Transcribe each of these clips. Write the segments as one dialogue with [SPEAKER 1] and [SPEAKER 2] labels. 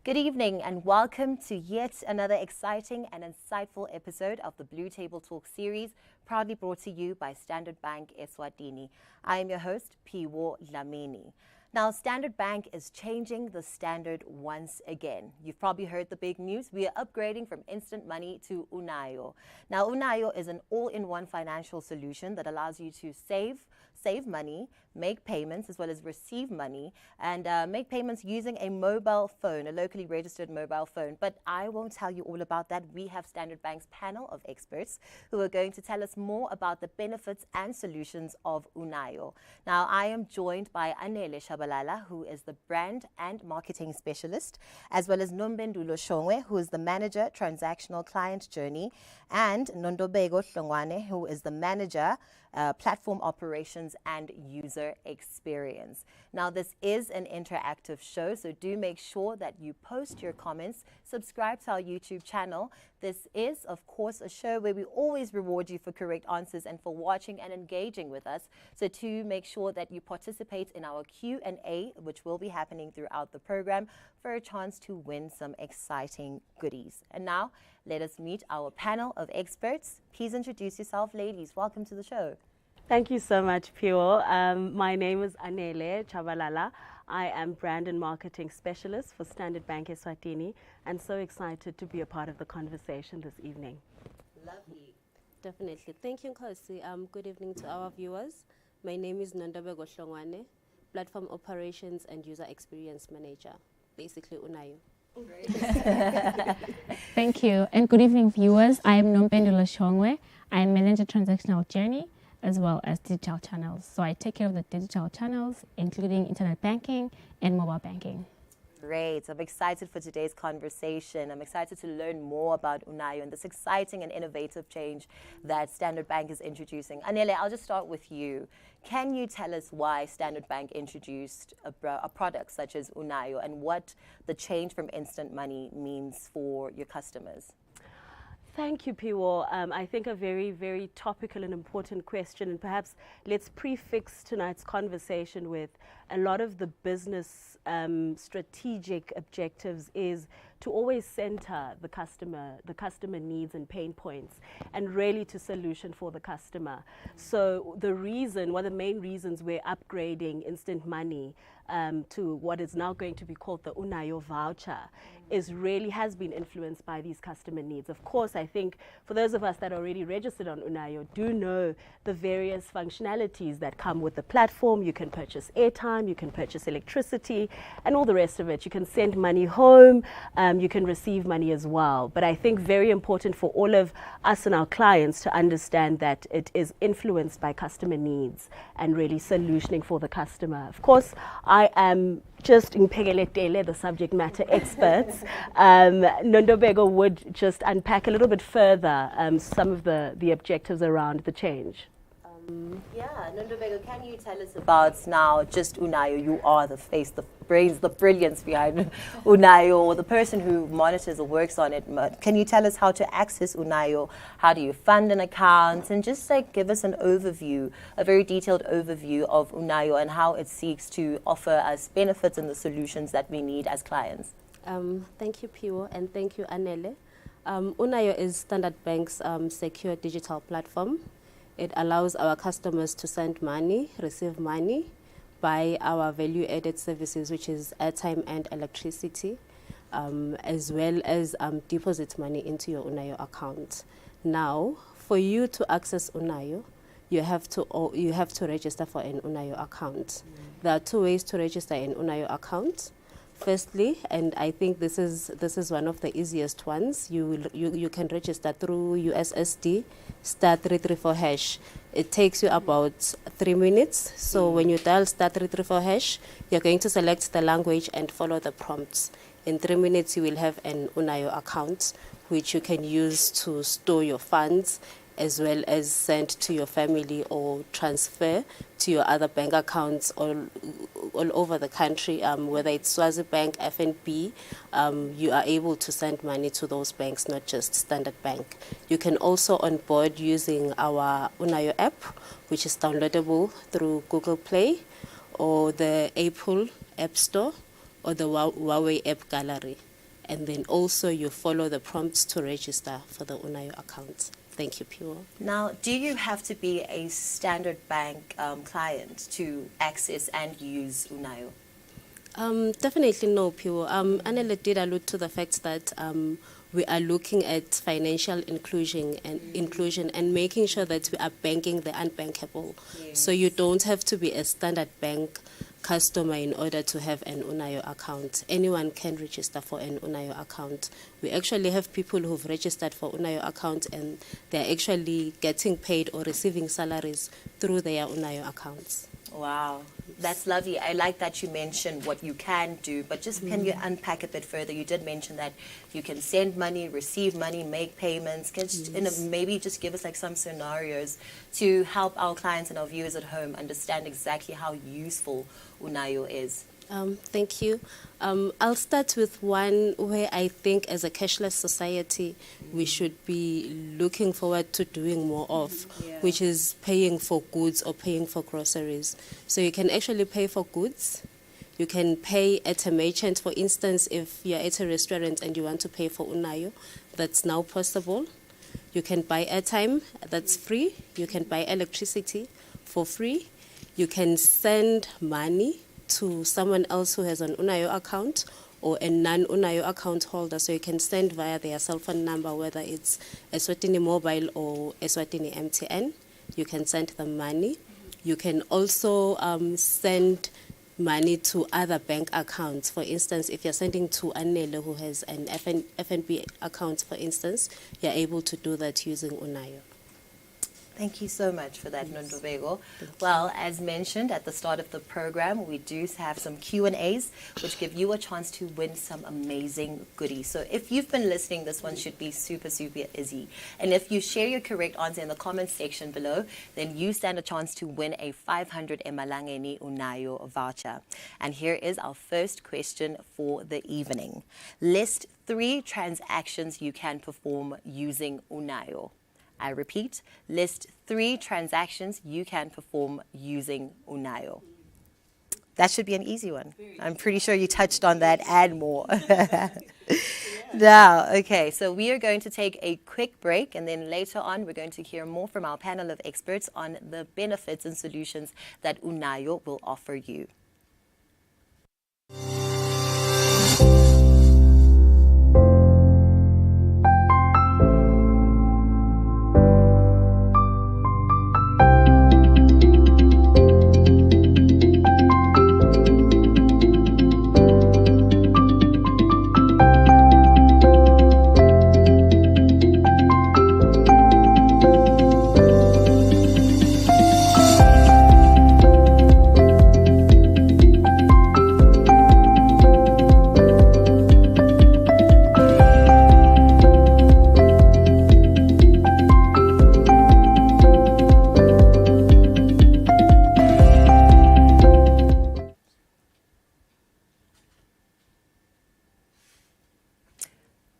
[SPEAKER 1] Good evening and welcome to yet another exciting and insightful episode of the Blue Table Talk series, proudly brought to you by Standard Bank Eswatini. I am your host, Piwo Dlamini. Now, Standard Bank is changing the standard once again. You've probably heard the big news. We are upgrading from instant money to Unayo. Now, Unayo is an all-in-one financial solution that allows you to save money, make payments, as well as receive money, and make payments using a mobile phone, a locally registered mobile phone. But I won't tell you all about that. We have Standard Bank's panel of experts who are going to tell us more about the benefits and solutions of Unayo. Now, I am joined by Anele Shabalala, who is the brand and marketing specialist, as well as Nombendulo Shongwe, who is the manager, transactional client journey, and Nondobego Hlongwane, who is the manager, platform operations and user experience. Now, this is an interactive show, so do make sure that you post your comments, subscribe to our YouTube channel. This is, of course, a show where we always reward you for correct answers and for watching and engaging with us. So to make sure that you participate in our Q&A, which will be happening throughout the program, for a chance to win some exciting goodies. And now, let us meet our panel of experts. Please introduce yourself, ladies. Welcome to the show.
[SPEAKER 2] Thank you so much, Pio. My name is Anele Chabalala. I am brand and marketing specialist for Standard Bank Eswatini, and so excited to be a part of the conversation this evening.
[SPEAKER 1] Lovely.
[SPEAKER 3] Definitely. Thank you, Nkosi. Good evening to our viewers. My name is Nondobego Hlongwane, Platform Operations and User Experience Manager, basically Unayo.
[SPEAKER 4] Thank you, and good evening, viewers. I am Nombendulo Shongwe. I manage a transactional journey as well as digital channels. So I take care of the digital channels, including internet banking and mobile banking.
[SPEAKER 1] Great. I'm excited for today's conversation. I'm excited to learn more about Unayo and this exciting and innovative change that Standard Bank is introducing. Anele, I'll just start with you. Can you tell us why Standard Bank introduced a product such as Unayo and what the change from instant money means for your customers?
[SPEAKER 2] Thank you, Piwo. I think a very, very topical and important question, and perhaps let's prefix tonight's conversation with a lot of the business strategic objectives is to always center the customer needs and pain points, and really to solution for the customer. So the reason, one of the main reasons we're upgrading instant money to what is now going to be called the Unayo voucher has been influenced by these customer needs. Of course, I think for those of us that are already registered on Unayo do know the various functionalities that come with the platform. You can purchase airtime, you can purchase electricity, and all the rest of it. You can send money home, you can receive money as well. But I think very important for all of us and our clients to understand that it is influenced by customer needs and really solutioning for the customer. Of course, I am just in Pegeletele, the subject matter experts. Nondobego would just unpack a little bit further some of the objectives around the change.
[SPEAKER 1] Yeah, Nondobego, can you tell us about now just Unayo? You are the face, the brains, the brilliance behind Unayo, or the person who monitors or works on it. Can you tell us how to access Unayo? How do you fund an account? And just like give us an overview, a very detailed overview of Unayo and how it seeks to offer us benefits and the solutions that we need as clients.
[SPEAKER 3] Thank you, Pio, and thank you, Anele. Unayo is Standard Bank's secure digital platform. It allows our customers to send money, receive money, buy our value-added services, which is airtime and electricity, as well as deposit money into your Unayo account. Now, for you to access Unayo, you have to register for an Unayo account. There are two ways to register an Unayo account. Firstly, and I think this is one of the easiest ones. You can register through USSD *334#. It takes you about 3 minutes. So when you dial *334#, you're going to select the language and follow the prompts. In 3 minutes, you will have an Unayo account, which you can use to store your funds, as well as send to your family or transfer to your other bank accounts all over the country, whether it's Swazi Bank, FNB, you are able to send money to those banks, not just Standard Bank. You can also onboard using our Unayo app, which is downloadable through Google Play or the Apple App Store or the Huawei App Gallery. And then also you follow the prompts to register for the Unayo account. Thank you, Pure.
[SPEAKER 1] Now, do you have to be a Standard Bank client to access and use Unayo?
[SPEAKER 3] Definitely no, Pure. Anele did allude to the fact that we are looking at financial inclusion and making sure that we are banking the unbankable.
[SPEAKER 1] Yes.
[SPEAKER 3] So you don't have to be a Standard Bank customer in order to have an Unayo account. Anyone can register for an Unayo account. We actually have people who've registered for Unayo account and they're actually getting paid or receiving salaries through their Unayo accounts.
[SPEAKER 1] Wow, that's lovely. I like that you mentioned what you can do, but just can you unpack a bit further? You did mention that you can send money, receive money, make payments. Maybe just give us like some scenarios to help our clients and our viewers at home understand exactly how useful Unayo is.
[SPEAKER 3] Thank you. I'll start with one where I think as a cashless society we should be looking forward to doing more of, which is paying for goods or paying for groceries. So you can actually pay for goods. You can pay at a merchant, for instance, if you're at a restaurant and you want to pay for Unayo, that's now possible. You can buy airtime, that's free. You can buy electricity for free. You can send money to someone else who has an Unayo account or a non-Unayo account holder, so you can send via their cell phone number, whether it's Eswatini Mobile or Eswatini MTN. You can send them money. You can also send money to other bank accounts. For instance, if you're sending to Anele who has an FNB account, for instance, you're able to do that using Unayo.
[SPEAKER 1] Thank you so much for that, Nondobego. Well, as mentioned at the start of the program, we do have some Q&As which give you a chance to win some amazing goodies. So if you've been listening, this one should be super, super easy. And if you share your correct answer in the comments section below, then you stand a chance to win a 500 Emalangeni Unayo voucher. And here is our first question for the evening. List 3 transactions you can perform using Unayo. I repeat, list 3 transactions you can perform using Unayo. That should be an easy one. I'm pretty sure you touched on that and more. Now, okay, so we are going to take a quick break, and then later on we're going to hear more from our panel of experts on the benefits and solutions that Unayo will offer you.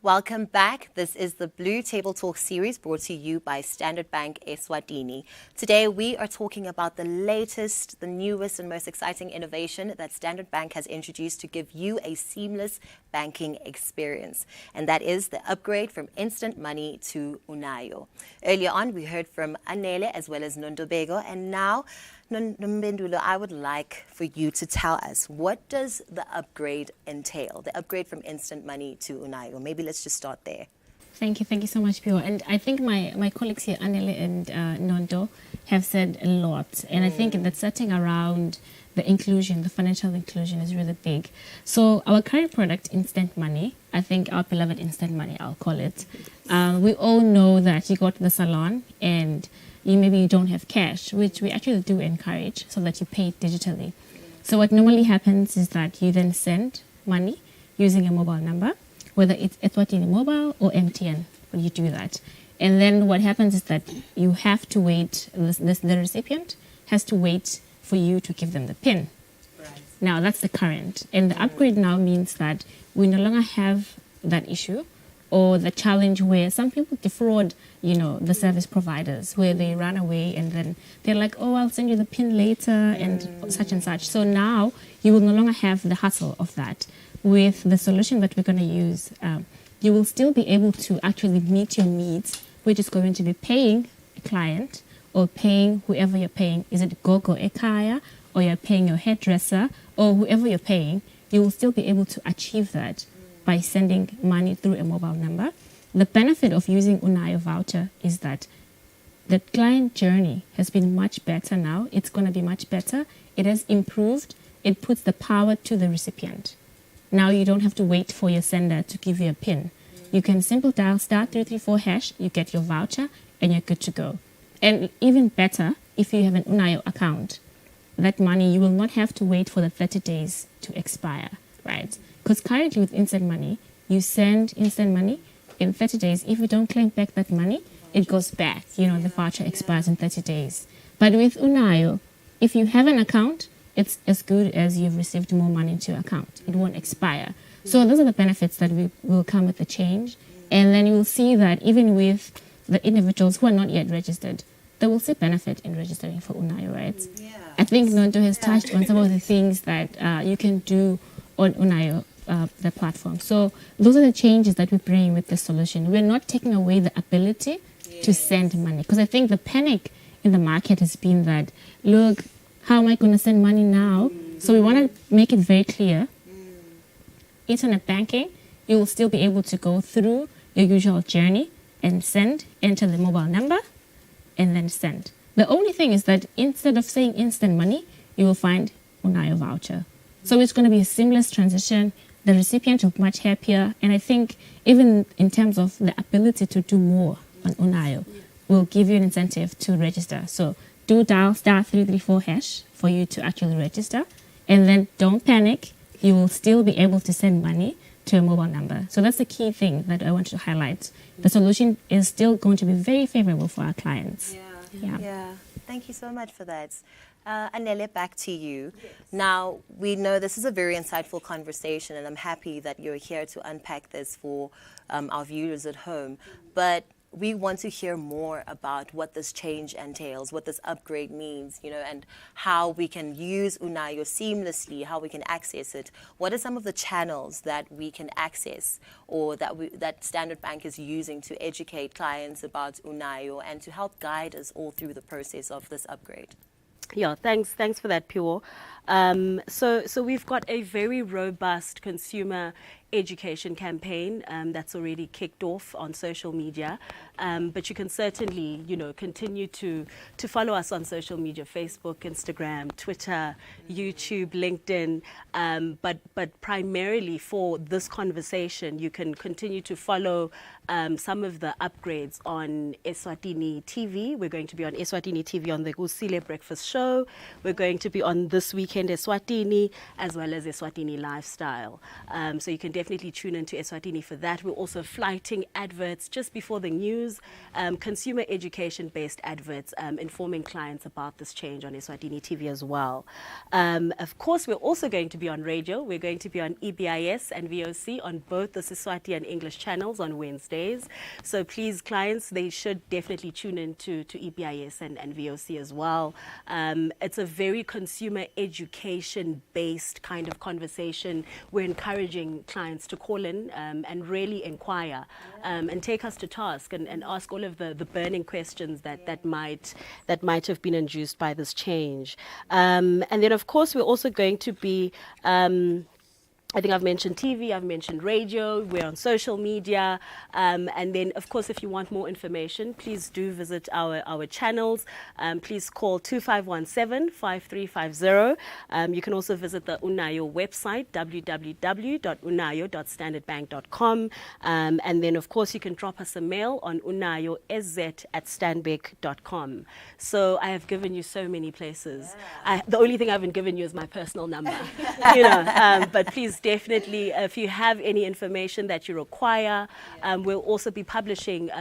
[SPEAKER 1] Welcome back. This is the Blue Table Talk series brought to you by Standard Bank Eswatini. Today we are talking about the latest, the newest and most exciting innovation that Standard Bank has introduced to give you a seamless banking experience. And that is the upgrade from instant money to Unayo. Earlier on we heard from Anele as well as Nondobego, and now Nombendulo, I would like for you to tell us, what does the upgrade entail? The upgrade from instant money to Unayo. Maybe let's just start there.
[SPEAKER 4] Thank you so much, Pio. And I think my colleagues here, Anele and Nondo, have said a lot. And I think that setting around the inclusion, the financial inclusion is really big. So our current product, Instant Money, I think our beloved Instant Money, I'll call it. We all know that you go to the salon and you don't have cash, which we actually do encourage so that you pay digitally. So what normally happens is that you then send money using a mobile number, whether it's Eswatini Mobile or MTN, when you do that. And then what happens is that you have to wait, the recipient has to wait for you to give them the PIN.
[SPEAKER 1] Right.
[SPEAKER 4] Now, that's the current. And the upgrade now means that we no longer have that issue or the challenge where some people defraud, the service providers, where they run away and then they're like, oh, I'll send you the PIN later and such. So now you will no longer have the hassle of that. With the solution that we're going to use, you will still be able to actually meet your needs, which is going to be paying a client or paying whoever you're paying. Is it Gogo Ekaya or you're paying your hairdresser or whoever you're paying, you will still be able to achieve that by sending money through a mobile number. The benefit of using Unayo voucher is that the client journey has been much better now. It's going to be much better. It has improved. It puts the power to the recipient. Now you don't have to wait for your sender to give you a PIN. You can simply dial *334#, you get your voucher, and you're good to go. And even better, if you have an Unayo account, that money, you will not have to wait for the 30 days to expire, right? Because currently with Instant Money, you send Instant Money in 30 days. If you don't claim back that money, it goes back. The voucher expires in 30 days. But with Unayo, if you have an account, it's as good as you've received more money into your account. It won't expire. So those are the benefits that will come with the change. And then you will see that even with the individuals who are not yet registered, they will see benefit in registering for Unayo, right?
[SPEAKER 1] Yeah.
[SPEAKER 4] I think Nondo has touched on some of the things that you can do on Unayo, the platform. So those are the changes that we bring with the solution. We're not taking away the ability to send money. Because I think the panic in the market has been that, look, how am I going to send money now? So we want to make it very clear. Internet banking, you will still be able to go through your usual journey and send, enter the mobile number, and then send. The only thing is that instead of saying Instant Money, you will find Unayo voucher. So it's going to be a seamless transition. The recipient will be much happier. And I think even in terms of the ability to do more on Unayo, will give you an incentive to register. So do dial *334# for you to actually register. And then don't panic. You will still be able to send money to a mobile number. So that's the key thing that I want to highlight. The solution is still going to be very favorable for our clients.
[SPEAKER 1] Yeah. Thank you so much for that. Anele, back to you. Yes. Now, we know this is a very insightful conversation, and I'm happy that you're here to unpack this for our viewers at home. But we want to hear more about what this change entails, what this upgrade means, and how we can use Unayo seamlessly, how we can access it. What are some of the channels that we can access or that Standard Bank is using to educate clients about Unayo and to help guide us all through the process of this upgrade?
[SPEAKER 2] Yeah, thanks for that, Pure. So we've got a very robust consumer education campaign that's already kicked off on social media. But you can certainly, continue to follow us on social media: Facebook, Instagram, Twitter, YouTube, LinkedIn. But primarily for this conversation, you can continue to follow some of the upgrades on Eswatini TV. We're going to be on Eswatini TV on the Gusile Breakfast Show. We're going to be on This Weekend Eswatini, as well as Eswatini Lifestyle. So you can definitely tune into Eswatini for that. We're also flighting adverts just before the news, consumer education-based adverts, informing clients about this change on Eswatini TV as well. Of course, we're also going to be on radio. We're going to be on EBIS and VOC on both the Siswati and English channels on Wednesdays. So please, clients, they should definitely tune in to EBIS and VOC as well. It's a very consumer education-based kind of conversation. We're encouraging clients to call in and really inquire and take us to task and ask all of the burning questions that might have been induced by this change. And then, of course, we're also going to be I think I've mentioned TV, I've mentioned radio, we're on social media. And then, of course, if you want more information, please do visit our channels. Please call 2517-5350. You can also visit the Unayo website, www.unayo.standardbank.com. And then, of course, you can drop us a mail on unayosz@stanbic.com. So I have given you so many places. The only thing I haven't given you is my personal number. But please definitely, if you have any information that you require, we'll also be publishing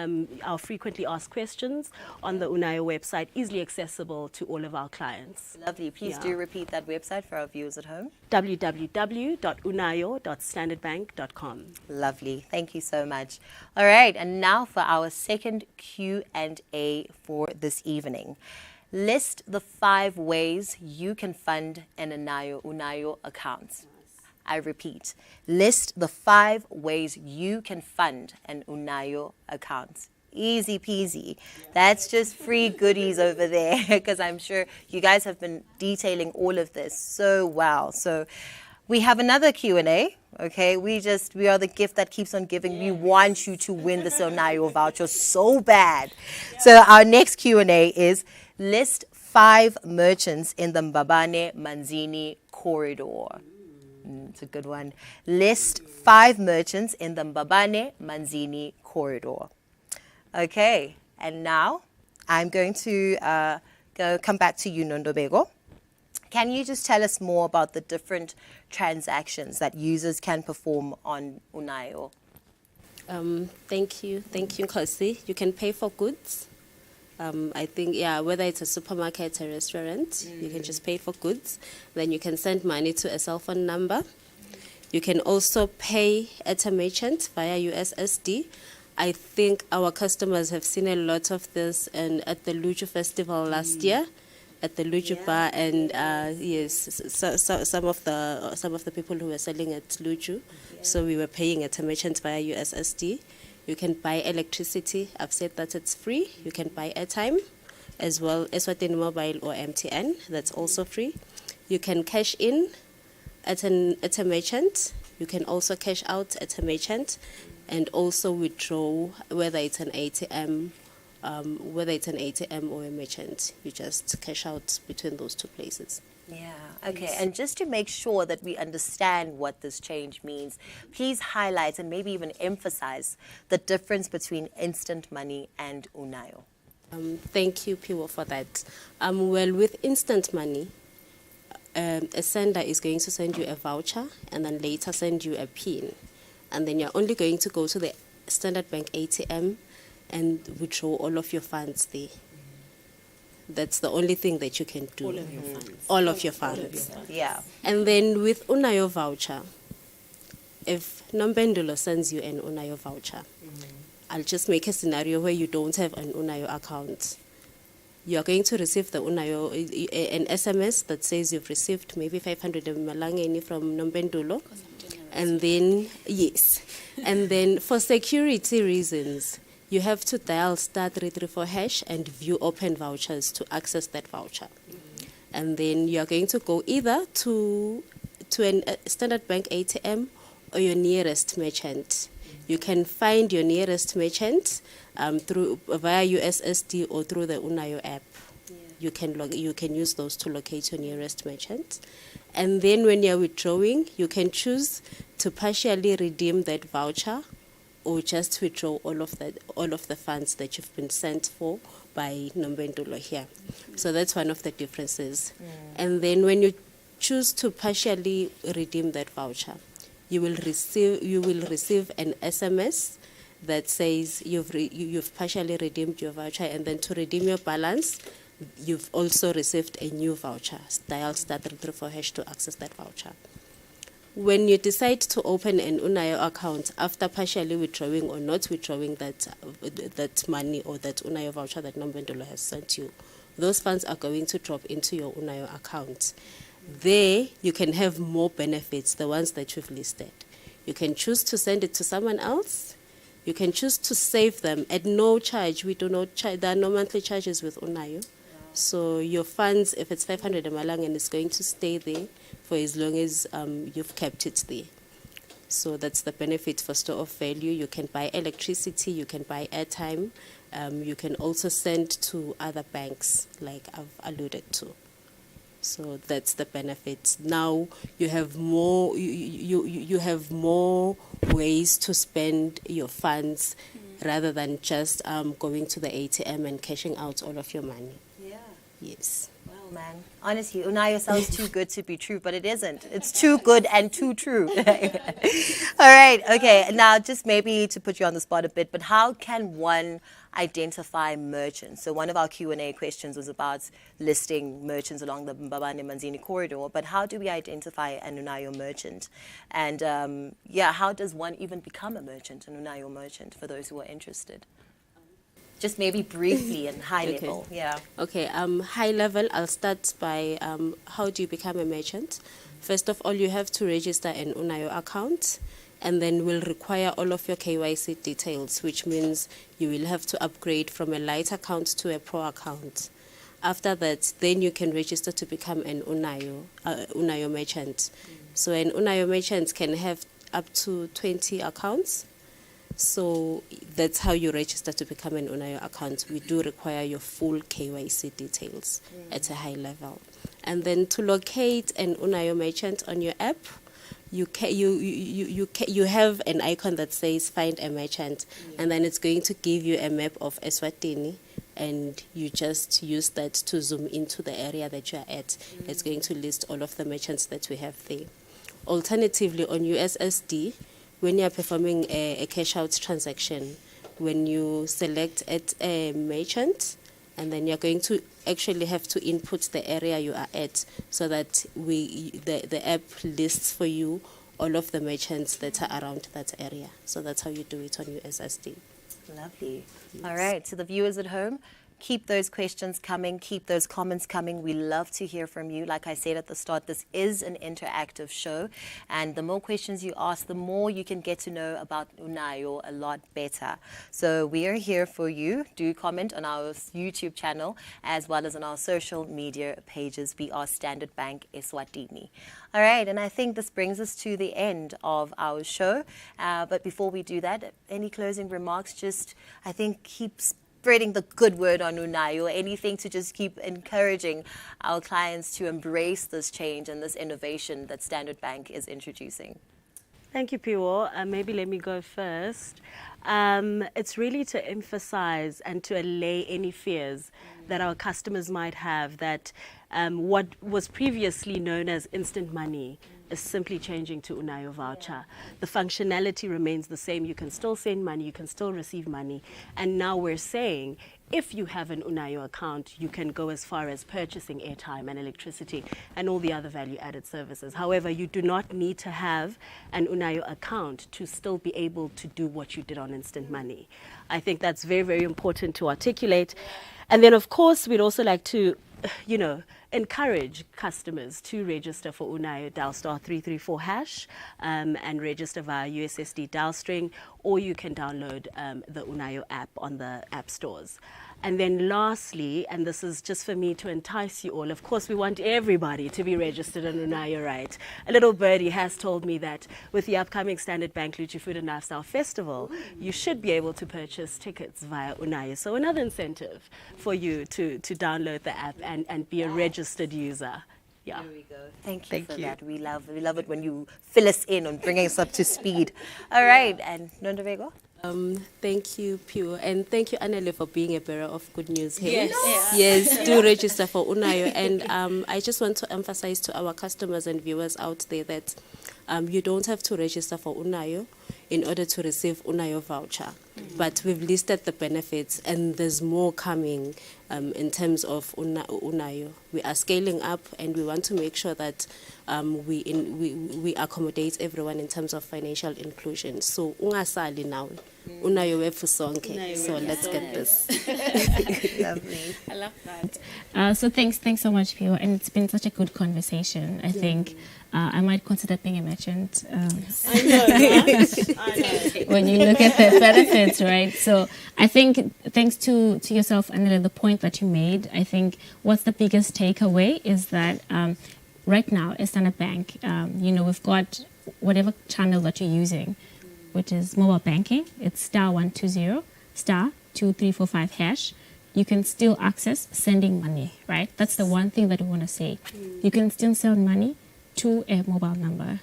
[SPEAKER 2] our frequently asked questions on the Unayo website, easily accessible to all of our clients.
[SPEAKER 1] Lovely. Please do repeat that website for our viewers at home.
[SPEAKER 2] www.unayo.standardbank.com.
[SPEAKER 1] Lovely. Thank you so much. All right, and now for our second Q&A for this evening. List the 5 ways you can fund an Unayo account. I repeat, list the 5 ways you can fund an Unayo account. Easy peasy. That's just free goodies over there, because I'm sure you guys have been detailing all of this so well. So we have another Q&A. Okay, we are the gift that keeps on giving. We want you to win this Unayo voucher so bad. So our next Q&A is list 5 merchants in the Mbabane Manzini corridor. It's a good one. List 5 merchants in the Mbabane Manzini corridor. Okay, and now I'm going to come back to you, Nondobego. Can you just tell us more about the different transactions that users can perform on Unayo?
[SPEAKER 3] Thank you, Nkosi. You can pay for goods. I think, whether it's a supermarket or a restaurant, you can just pay for goods. Then you can send money to a cell phone number. You can also pay at a merchant via USSD. I think our customers have seen a lot of this at the Luju Festival last year, at the Luju bar, and some of the people who were selling at Luju. So we were paying at a merchant via USSD. You can buy electricity. I've said that it's free. You can buy airtime as well as Eswatini Mobile or MTN. That's also free. You can cash in at a merchant. You can also cash out at a merchant, and also withdraw, whether it's an ATM or a merchant. You just cash out between those 2 places.
[SPEAKER 1] Yeah, okay. And just to make sure that we understand what this change means, please highlight and maybe even emphasize the difference between instant money and Unayo.
[SPEAKER 3] Thank you, Piwo, for that. Well, with instant money, a sender is going to send you a voucher and then later send you a PIN. And then you're only going to go to the Standard Bank ATM and withdraw all of your funds there. That's the only thing that you can do.
[SPEAKER 2] All of your funds.
[SPEAKER 3] All of your funds.
[SPEAKER 1] Yeah.
[SPEAKER 3] And then with Unayo voucher, if Nombendulo sends you an Unayo voucher, I'll just make a scenario where you don't have an Unayo account. You are going to receive the Unayo, an SMS that says you've received maybe 500 malangeni from Nombendulo. And then, and then for security reasons, you have to dial *334# and view open vouchers to access that voucher. And then you are going to go either to a Standard Bank ATM or your nearest merchant. You can find your nearest merchant via USSD or through the Unayo app. You can use those to locate your nearest merchant. And then when you're withdrawing, you can choose to partially redeem that voucher or just withdraw all of the funds that you've been sent for by Nombendulo here. So that's one of the differences. And then when you choose to partially redeem that voucher, you will receive an SMS that says you've partially redeemed your voucher, and then to redeem your balance, you've also received a new voucher. Dial *334# to access that voucher. When you decide to open an Unayo account after partially withdrawing or not withdrawing that money or that Unayo voucher that Nombendulo has sent you, those funds are going to drop into your Unayo account. There, you can have more benefits, the ones that you've listed. You can choose to send it to someone else. You can choose to save them at no charge. We do not charge. There are no monthly charges with Unayo. So your funds, if it's 500 malang, and it's going to stay there for as long as you've kept it there. So that's the benefit for store of value. You can buy electricity, you can buy airtime, you can also send to other banks, like I've alluded to. So that's the benefit. Now you have more. You have more ways to spend your funds, rather than just going to the ATM and cashing out all of your money.
[SPEAKER 1] Yeah.
[SPEAKER 3] Yes.
[SPEAKER 1] Well, man, honestly, Unayo sounds too good to be true, but it isn't. It's too good and too true. All right. Okay. Now, just maybe to put you on the spot a bit, but how can one identify merchants? So one of our Q&A questions was about listing merchants along the Mbabane Manzini corridor, but how do we identify an Unayo merchant? And how does one even become a merchant, an Unayo merchant, for those who are interested? Just maybe briefly and high level. Yeah.
[SPEAKER 3] Okay, high level, I'll start by how do you become a merchant? First of all, you have to register an Unayo account, and then will require all of your KYC details, which means you will have to upgrade from a light account to a pro account. After that, then you can register to become an Unayo merchant. So an Unayo merchant can have up to 20 accounts. So that's how you register to become an Unayo account. We do require your full KYC details at a high level. And then to locate an Unayo merchant on your app, you have an icon that says find a merchant, and then it's going to give you a map of Eswatini, and you just use that to zoom into the area that you're at. It's going to list all of the merchants that we have there. Alternatively, on USSD, when you're performing a cash out transaction, when you select at a merchant, and then you're going to actually have to input the area you are at, so that the app lists for you all of the merchants that are around that area. So that's how you do it on USSD.
[SPEAKER 1] Lovely.
[SPEAKER 3] Yes.
[SPEAKER 1] All right. To the viewers at home, keep those questions coming, keep those comments coming. We love to hear from you. Like I said at the start, this is an interactive show, and the more questions you ask, the more you can get to know about Unayo a lot better. So we are here for you. Do comment on our YouTube channel as well as on our social media pages. We are Standard Bank Eswatini. All right, and I think this brings us to the end of our show. But before we do that, any closing remarks? Just, I think, keep spreading the good word on Unayo, anything to just keep encouraging our clients to embrace this change and this innovation that Standard Bank is introducing.
[SPEAKER 2] Thank you, Piwo. Maybe let me go first. It's really to emphasize and to allay any fears that our customers might have that what was previously known as instant money is simply changing to Unayo voucher. The functionality remains the same. You can still send money, you can still receive money. And now we're saying, if you have an Unayo account, you can go as far as purchasing airtime and electricity and all the other value-added services. However, you do not need to have an Unayo account to still be able to do what you did on instant money. I think that's very, very important to articulate. And then, of course, we'd also like to, encourage customers to register for Unayo, dial *334# and register via USSD dial string, or you can download the Unayo app on the app stores. And then lastly, and this is just for me to entice you all, of course we want everybody to be registered on Unayo, right? A little birdie has told me that with the upcoming Standard Bank Luchi Food and Lifestyle Festival, you should be able to purchase tickets via Unayo. So another incentive for you to download the app and be a registered user. Yeah.
[SPEAKER 1] There we go. Thank you for that. We love it when you fill us in on bringing us up to speed. All right, and Nondavego?
[SPEAKER 3] Thank you, Pio, and thank you, Anele, for being a bearer of good news here. Yes, do register for Unayo. And I just want to emphasize to our customers and viewers out there that you don't have to register for Unayo in order to receive Unayo voucher. But we've listed the benefits, and there's more coming in terms of Unayo. We are scaling up, and we want to make sure that we accommodate everyone in terms of financial inclusion. So ungasali now, Unayo wefu sonke. So let's get this.
[SPEAKER 1] Lovely.
[SPEAKER 4] I love that. So thanks so much, Pio, and it's been such a good conversation. I think I might consider being a merchant.
[SPEAKER 2] I know.
[SPEAKER 4] When you look at the benefits, right? So I think thanks to yourself, Anila, the point that you made, I think what's the biggest takeaway is that right now, as Standard Bank, we've got whatever channel that you're using, which is mobile banking, it's *120 *2345 hash. You can still access sending money, right? That's the one thing that we want to say. You can still send money to a mobile number.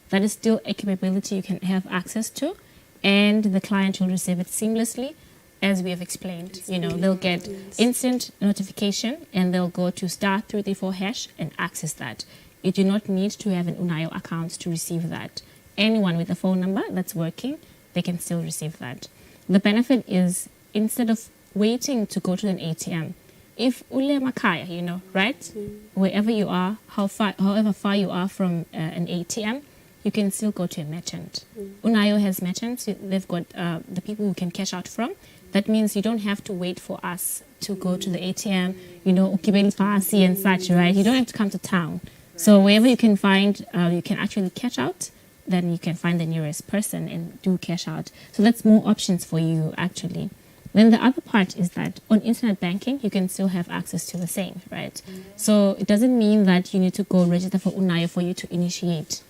[SPEAKER 4] That is still a capability you can have access to, and the client will receive it seamlessly, as we have explained. You know, they'll get instant notification and they'll go to *334 hash and access that. You do not need to have an Unayo account to receive that. Anyone with a phone number that's working, they can still receive that. The benefit is, instead of waiting to go to an ATM, if ule makaya, you know, right? Wherever you are, however far you are from an ATM, you can still go to a merchant. Unayo has merchants. They've got the people who can cash out from. That means you don't have to wait for us to go to the ATM, you know, ukibeli pharmacy and such, right? You don't have to come to town. So wherever you can find, you can actually cash out, then you can find the nearest person and do cash out. So that's more options for you, actually. Then the other part is that on internet banking, you can still have access to the same, right? So it doesn't mean that you need to go register for Unayo for you to initiate.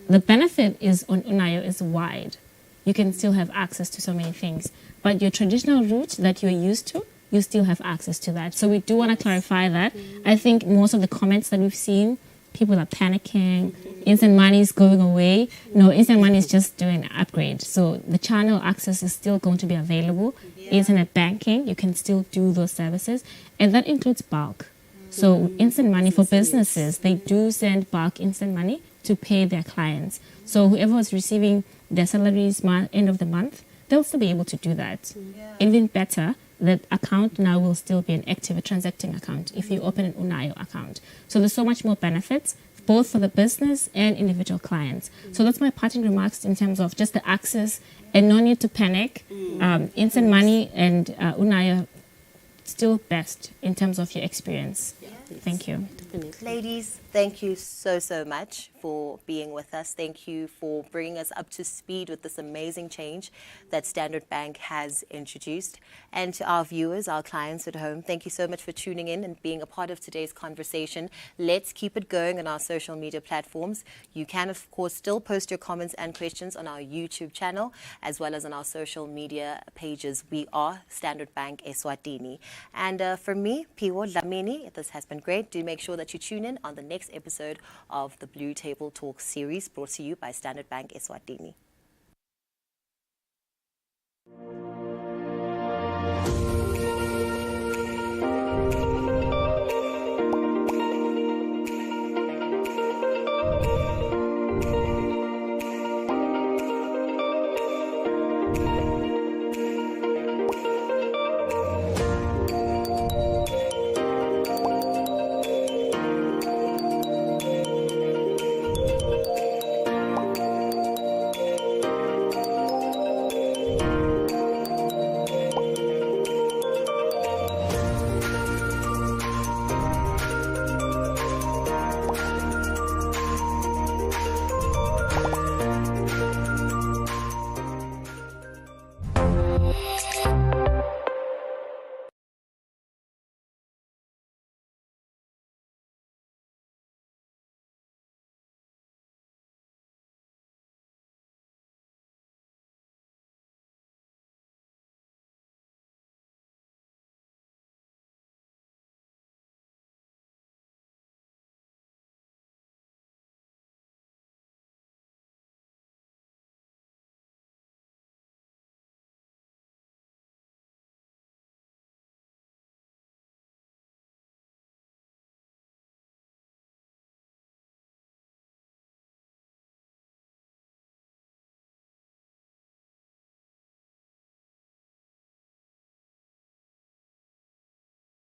[SPEAKER 4] The benefit is on Unayo is wide. You can still have access to so many things. But your traditional route that you're used to, you still have access to that. So we do want to clarify that. I think most of the comments that we've seen, people are panicking, instant money is going away. No, instant money is just doing an upgrade. So the channel access is still going to be available. Internet banking, you can still do those services. And that includes bulk. So instant money for businesses, they do send bulk instant money to pay their clients. So whoever is receiving their salaries end of the month, they'll still be able to do that. Even better, that account now will still be an active transacting account if you open an Unayo account. So there's so much more benefits, both for the business and individual clients. So that's my parting remarks in terms of just the access and no need to panic. Instant money and Unayo still best in terms of your experience. Thank you.
[SPEAKER 1] Ladies, thank you so much for being with us. Thank you for bringing us up to speed with this amazing change that Standard Bank has introduced. And to our viewers, our clients at home, thank you so much for tuning in and being a part of today's conversation. Let's keep it going on our social media platforms. You can, of course, still post your comments and questions on our YouTube channel, as well as on our social media pages. We are Standard Bank Eswatini. And for me, Piwo Dlamini, this has been great. Do make sure that you tune in on the next episode of the Blue Table Talk series, brought to you by Standard Bank Eswatini.